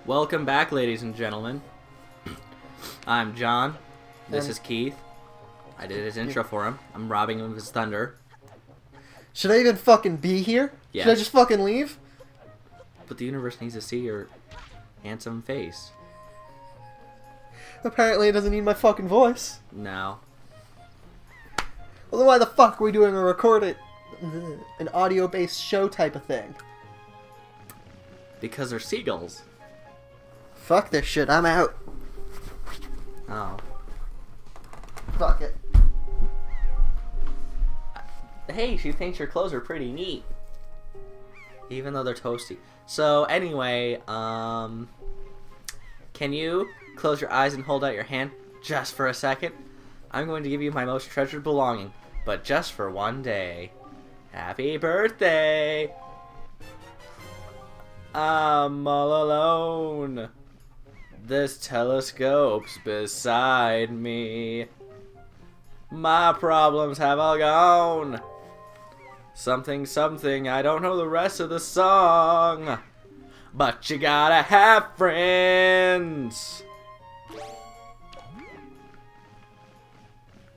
Welcome back, ladies and gentlemen. I'm John. This is Keith. I did his intro for him. I'm robbing him of his thunder. Should I even fucking be here? Yeah. Should I just fucking leave? But the universe needs to see your handsome face. Apparently it doesn't need my fucking voice. No. Well, then why the fuck are we doing an audio-based show type of thing? Because they're seagulls. Fuck this shit, I'm out. Oh. Fuck it. Hey, she thinks your clothes are pretty neat. Even though they're toasty. So, anyway, can you close your eyes and hold out your hand just for a second? I'm going to give you my most treasured belonging, but just for one day. Happy birthday! I'm all alone. This telescope's beside me. My problems have all gone. Something, something, I don't know the rest of the song. But you gotta have friends.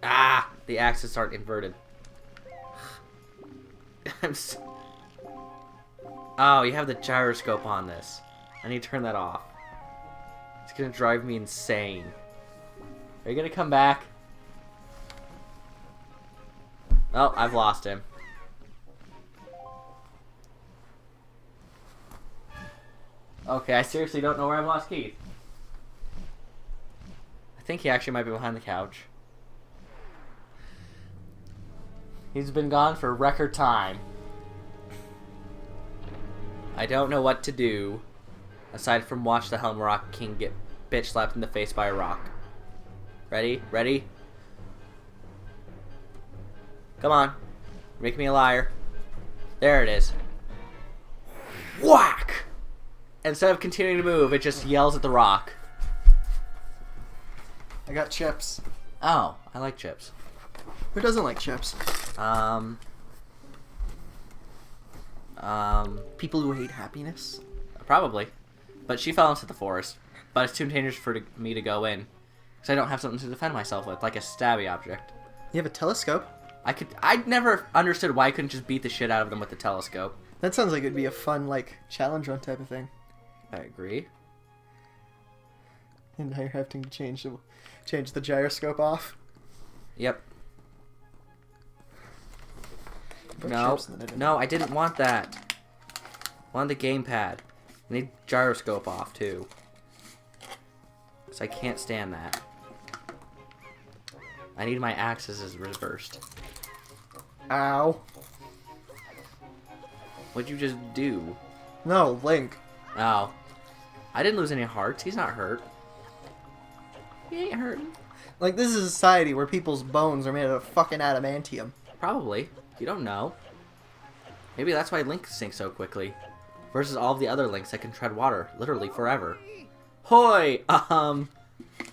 Ah, the axes aren't inverted. Oh, you have the gyroscope on this. I need to turn that off. It's gonna drive me insane. Are you gonna come back? Oh, I've lost him. Okay, I seriously don't know where I've lost Keith. I think he actually might be behind the couch. He's been gone for record time. I don't know what to do aside from watch the Helm Rock King get bitch slapped in the face by a rock. Ready? Ready? Come on. Make me a liar. There it is. Whack! Instead of continuing to move, it just yells at the rock. I got chips. Oh, I like chips. Who doesn't like chips? People who hate happiness? Probably. But she fell into the forest. But it's too dangerous for me to go in. Because I don't have something to defend myself with, like a stabby object. You have a telescope? I never understood why I couldn't just beat the shit out of them with the telescope. That sounds like it'd be a fun, like, challenge run type of thing. I agree. And now you're having to change the gyroscope off. Yep. Put No, chips in it. no, I didn't want that. I wanted the gamepad. I need gyroscope off, too. Because I can't stand that. I need my axes reversed. Ow. What'd you just do? No, Link. Oh. I didn't lose any hearts. He's not hurt. He ain't hurting. Like, this is a society where people's bones are made out of fucking adamantium. Probably. You don't know. Maybe that's why Link sinks so quickly. Versus all of the other Links that can tread water. Literally forever. Hoi!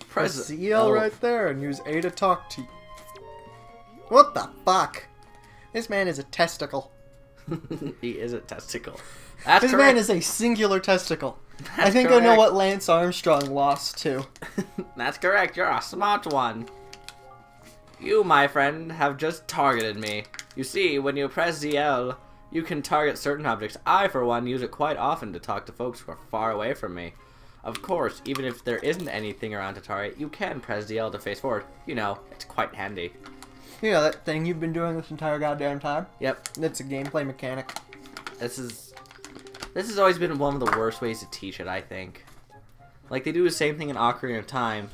Press ZL right there and use A to talk to you. What the fuck? This man is a testicle. He is a testicle. That's This correct. man is a singular testicle. That's I think correct. I know what Lance Armstrong lost to. That's correct. You're a smart one. You, my friend, have just targeted me. You see, when you press ZL, you can target certain objects. I, for one, use it quite often to talk to folks who are far away from me. Of course, even if there isn't anything around to target, you can press ZL to face forward. You know, it's quite handy. You know that thing you've been doing this entire goddamn time? Yep. It's a gameplay mechanic. This has always been one of the worst ways to teach it, I think. Like, they do the same thing in Ocarina of Time.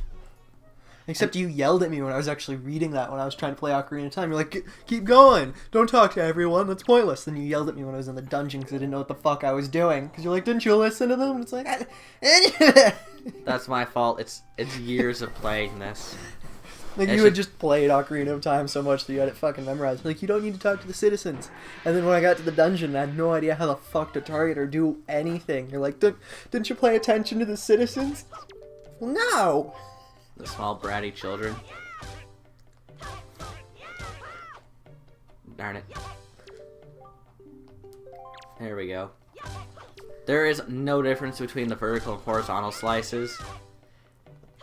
Except you yelled at me when I was actually reading that when I was trying to play Ocarina of Time. You're like, keep going. Don't talk to everyone. That's pointless. Then you yelled at me when I was in the dungeon because I didn't know what the fuck I was doing. Because you're like, didn't you listen to them? And it's like, That's my fault. It's years of playing this. Like, you had just played Ocarina of Time so much that you had it fucking memorized. Like, you don't need to talk to the citizens. And then when I got to the dungeon, I had no idea how the fuck to target or do anything. You're like, didn't you pay attention to the citizens? Well, no! The small bratty children. Darn it. There we go. There is no difference between the vertical and horizontal slices,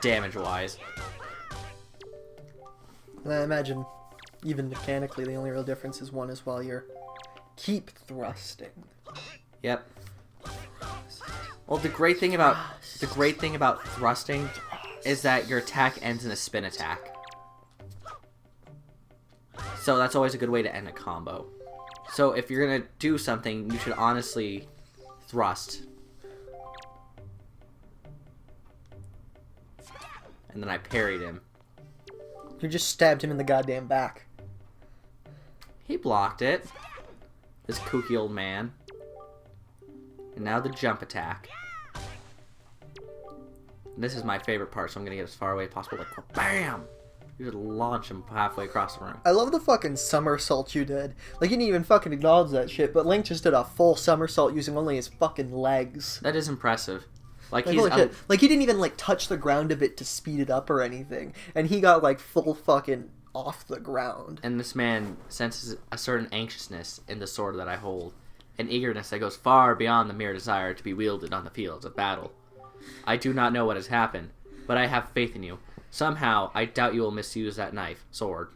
damage-wise. And I imagine, even mechanically, the only real difference is one is while you're keep thrusting. Yep. Well, the great thing about thrusting is that your attack ends in a spin attack. So that's always a good way to end a combo. So if you're gonna do something, you should honestly thrust. And then I parried him. You just stabbed him in the goddamn back. He blocked it. This kooky old man. And now the jump attack. This is my favorite part, so I'm gonna get as far away as possible. Like, BAM! You just launch him halfway across the room. I love the fucking somersault you did. Like, you didn't even fucking acknowledge that shit, but Link just did a full somersault using only his fucking legs. That is impressive. Like, Like, he's... holy shit. Like, he didn't even, like, touch the ground a bit to speed it up or anything. And he got, like, full fucking off the ground. And this man senses a certain anxiousness in the sword that I hold. An eagerness that goes far beyond the mere desire to be wielded on the fields of battle. I do not know what has happened, but I have faith in you. Somehow, I doubt you will misuse that knife, sword.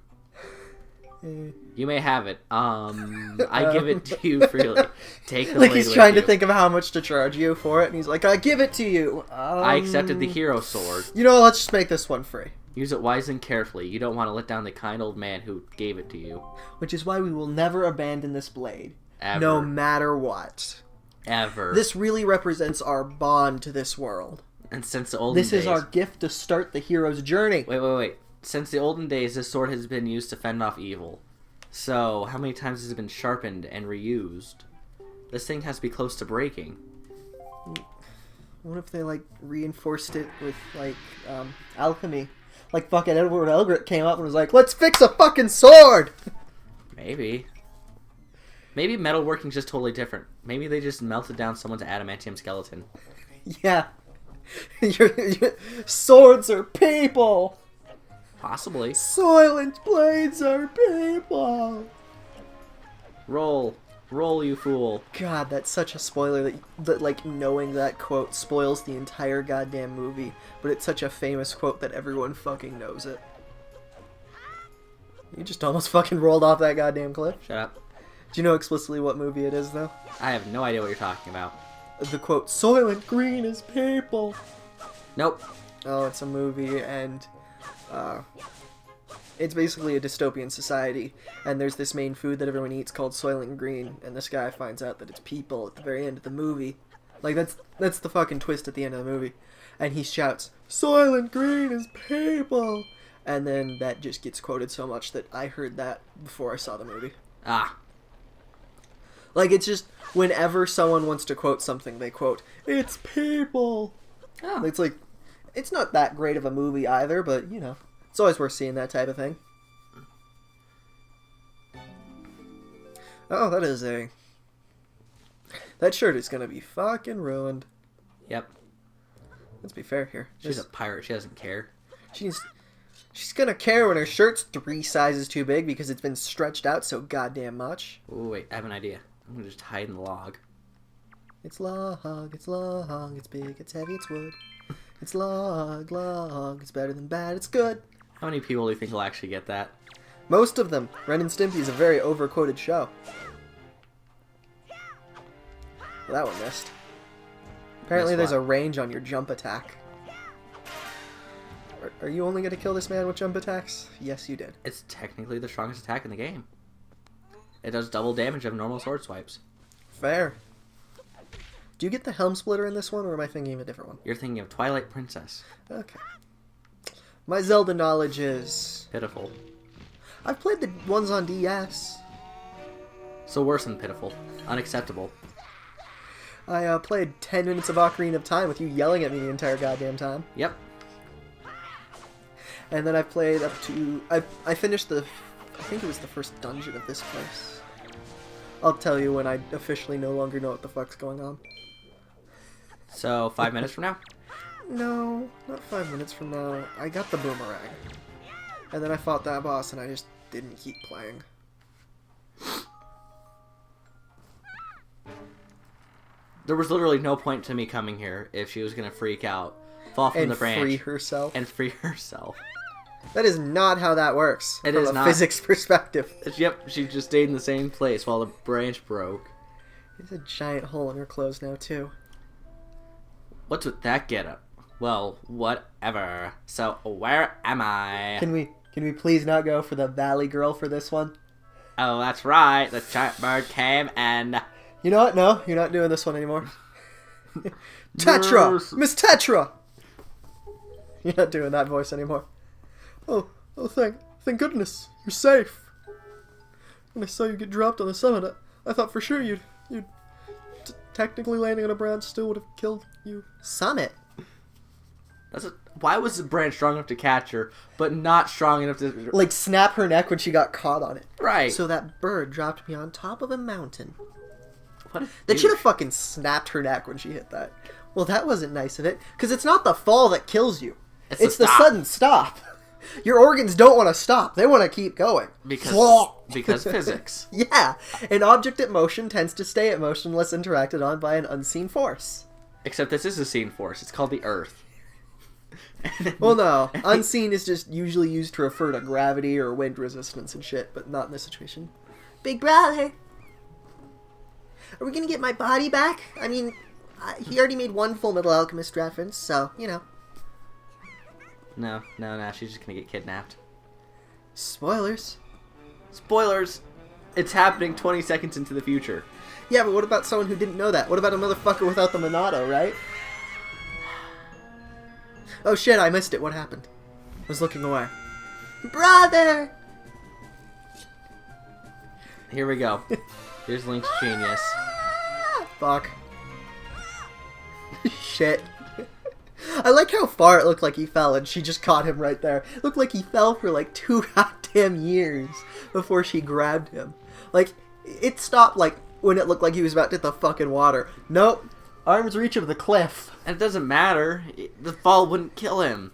You may have it. I give it to you freely. Take the Like, blade he's with trying to you. think of how much to charge you for it, and he's like, I give it to you. I accepted the hero sword. You know, let's just make this one free. Use it wisely and carefully. You don't want to let down the kind old man who gave it to you. Which is why we will never abandon this blade. Ever. No matter what. Ever. This really represents our bond to this world. And since the olden This days... is our gift to start the hero's journey. Wait. Since the olden days, this sword has been used to fend off evil. So, how many times has it been sharpened and reused? This thing has to be close to breaking. What if they, like, reinforced it with, like, alchemy? Like, fucking Edward Elric came up and was like, let's fix a fucking sword! Maybe. Maybe metalworking's just totally different. Maybe they just melted down someone's adamantium skeleton. Yeah. your swords are people! Possibly. Soylent blades are people! Roll, you fool. God, that's such a spoiler that like, knowing that quote spoils the entire goddamn movie. But it's such a famous quote that everyone fucking knows it. You just almost fucking rolled off that goddamn cliff. Shut up. Do you know explicitly what movie it is, though? I have no idea what you're talking about. The quote, Soylent Green is people! Nope. Oh, it's a movie, and it's basically a dystopian society, and there's this main food that everyone eats called Soylent Green, and this guy finds out that it's people at the very end of the movie. Like, that's the fucking twist at the end of the movie. And he shouts, Soylent Green is people! And then that just gets quoted so much that I heard that before I saw the movie. Ah. Like, it's just, whenever someone wants to quote something, they quote, it's people! Oh. It's like, it's not that great of a movie either, but, you know, it's always worth seeing that type of thing. Oh, that shirt is gonna be fucking ruined. Yep. Let's be fair here. She's a pirate. She doesn't care. She's gonna care when her shirt's 3 sizes too big because it's been stretched out so goddamn much. Ooh, wait, I have an idea. I'm gonna just hide in the log. It's long, it's big, it's heavy, it's wood. It's long, it's better than bad, it's good. How many people do you think will actually get that? Most of them. Ren and Stimpy is a very overquoted show. Well, that one missed. Apparently Missed there's what? a range on your jump attack. Are you only going to kill this man with jump attacks? Yes, you did. It's technically the strongest attack in the game. It does double damage of normal sword swipes. Fair. Do you get the Helm Splitter in this one, or am I thinking of a different one? You're thinking of Twilight Princess. Okay. My Zelda knowledge is... Pitiful. I've played the ones on DS. So worse than pitiful. Unacceptable. I played 10 minutes of Ocarina of Time with you yelling at me the entire goddamn time. Yep. And then I played up to... I finished the... I think it was the first dungeon of this place. I'll tell you when I officially no longer know what the fuck's going on. So, 5 minutes from now? No, not 5 minutes from now. I got the boomerang. And then I fought that boss and I just didn't keep playing. There was literally no point to me coming here if she was gonna freak out, fall from And the branch, free herself. and free herself. That is not how that works. It from is a not. physics perspective. Yep, she just stayed in the same place while the branch broke. There's a giant hole in her clothes now, too. What's with that getup? Well, whatever. So, where am I? Can we please not go for the Valley Girl for this one? Oh, that's right. The giant bird came and... You know what? No, you're not doing this one anymore. Tetra! Yes. Miss Tetra! You're not doing that voice anymore. Oh, thank goodness. You're safe. When I saw you get dropped on the summit, I thought for sure you'd technically landing on a branch still would have killed you. Summit? Why was the branch strong enough to catch her, but not strong enough to... Like, snap her neck when she got caught on it. Right. So that bird dropped me on top of a mountain. What a That should douche. have fucking snapped her neck when she hit that. Well, that wasn't nice of it, because it's not the fall that kills you. It's the stop. sudden stop. Your organs don't want to stop. They want to keep going. Because physics. Yeah. An object at motion tends to stay at motion unless interacted on by an unseen force. Except this is a seen force. It's called the Earth. Well, no. Unseen is just usually used to refer to gravity or wind resistance and shit, but not in this situation. Big brother. Are we going to get my body back? I mean, he already made one Full Metal Alchemist reference, so, you know. No. She's just gonna get kidnapped. Spoilers. Spoilers! It's happening 20 seconds into the future. Yeah, but what about someone who didn't know that? What about a motherfucker without the Monado, right? Oh shit, I missed it. What happened? I was looking away. Brother! Here we go. Here's Link's genius. Fuck. Shit. I like how far it looked like he fell and she just caught him right there. It looked like he fell for like 2 goddamn years before she grabbed him. Like, it stopped like when it looked like he was about to hit the fucking water. Nope. Arm's reach of the cliff. And it doesn't matter. The fall wouldn't kill him.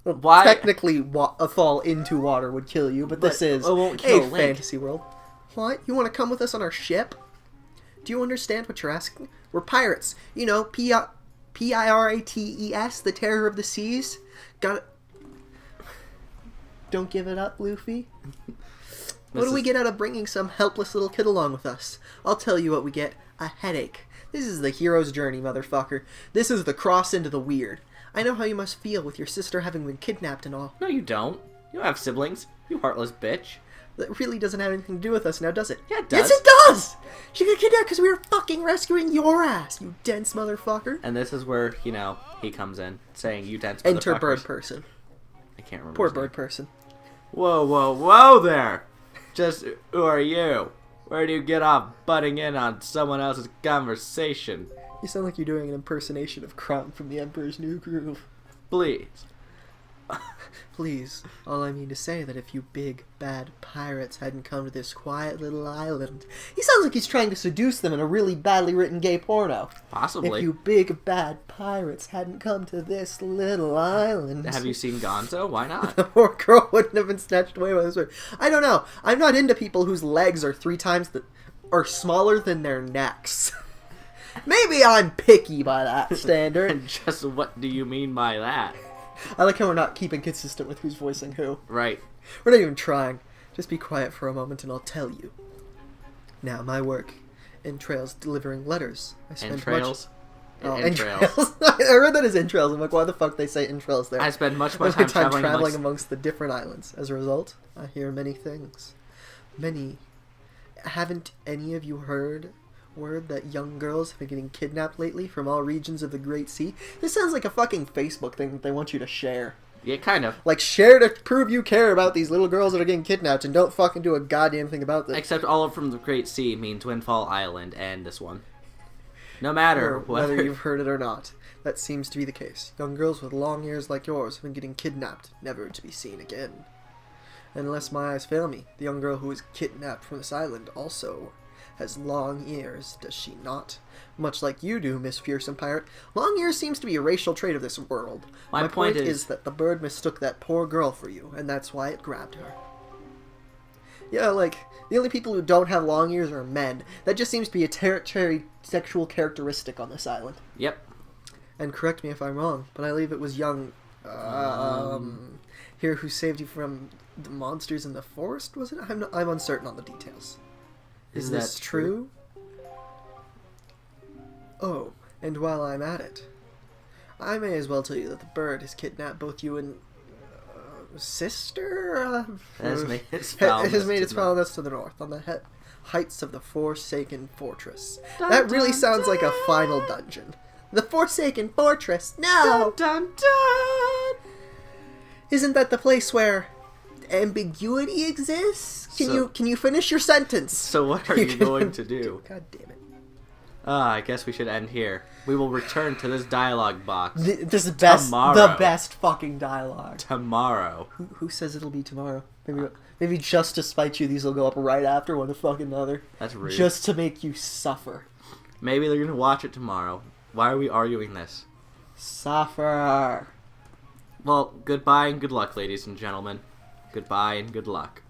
Well, Why? Technically, a fall into water would kill you, but this is it won't kill a Link. fantasy world. What? You want to come with us on our ship? Do you understand what you're asking? We're pirates. You know, Pirates, the terror of the seas. Got. Don't give it up, Luffy. What do we get out of bringing some helpless little kid along with us? I'll tell you what we get. A headache. This is the hero's journey, motherfucker. This is the cross into the weird. I know how you must feel with your sister having been kidnapped and all. No, you don't. You don't have siblings. You heartless bitch. That really doesn't have anything to do with us now, does it? Yeah, it does. Yes, it does! She got kidnapped because we were fucking rescuing your ass, you dense motherfucker. And this is where, he comes in, saying, you dense Enter motherfuckers." bird person. I can't remember Poor his name. bird person. Whoa there! Just, who are you? Where do you get off butting in on someone else's conversation? You sound like you're doing an impersonation of Kronk from The Emperor's New Groove. Please. Please, all I mean to say that if you big, bad pirates hadn't come to this quiet little island... He sounds like he's trying to seduce them in a really badly written gay porno. Possibly. If you big, bad pirates hadn't come to this little island... Have you seen Gonzo? Why not? The poor girl wouldn't have been snatched away by this sword. I don't know. I'm not into people whose legs are 3 times are smaller than their necks. Maybe I'm picky by that standard. And just what do you mean by that? I like how we're not keeping consistent with who's voicing who. Right. We're not even trying. Just be quiet for a moment and I'll tell you. Now, my work entails delivering letters. I spend Entrails? Oh, Entrails. entrails. I read that as entrails. I'm like, why the fuck they say entrails there? I spend much I more spend time time traveling amongst the different islands. As a result, I hear many things. Many. Haven't any of you heard word that young girls have been getting kidnapped lately from all regions of the Great Sea? This sounds like a fucking Facebook thing that they want you to share. Yeah, kind of. Like, share to prove you care about these little girls that are getting kidnapped and don't fucking do a goddamn thing about this. Except all of from the Great Sea means Windfall Island and this one. No matter Or whether you've heard it or not. That seems to be the case. Young girls with long ears like yours have been getting kidnapped, never to be seen again. Unless my eyes fail me, the young girl who was kidnapped from this island also has long ears, does she not? Much like you do, Miss Fearsome Pirate. Long ears seems to be a racial trait of this world. My point is is that the bird mistook that poor girl for you, and that's why it grabbed her. Yeah, like, the only people who don't have long ears are men. That just seems to be a tertiary sexual characteristic on this island. Yep. And correct me if I'm wrong, but I believe it was young, here who saved you from the monsters in the forest, was it? I'm uncertain on the details. Is this that true? Oh, and while I'm at it, I may as well tell you that the bird has kidnapped both you and sister. Has made its foulness to the north on the heights of the Forsaken Fortress. That really sounds like a final dungeon. The Forsaken Fortress. No. Dun, dun, dun. Isn't that the place where ambiguity exists? Can you finish your sentence? So what are you going to do? God damn it. I guess we should end here. We will return to this dialogue box. This is tomorrow. The best fucking dialogue. Tomorrow. Who says it'll be tomorrow? Maybe just to spite you, these will go up right after one the fucking another. That's rude. Just to make you suffer. Maybe they're gonna watch it tomorrow. Why are we arguing this? Suffer. Well, goodbye and good luck, ladies and gentlemen. Goodbye and good luck.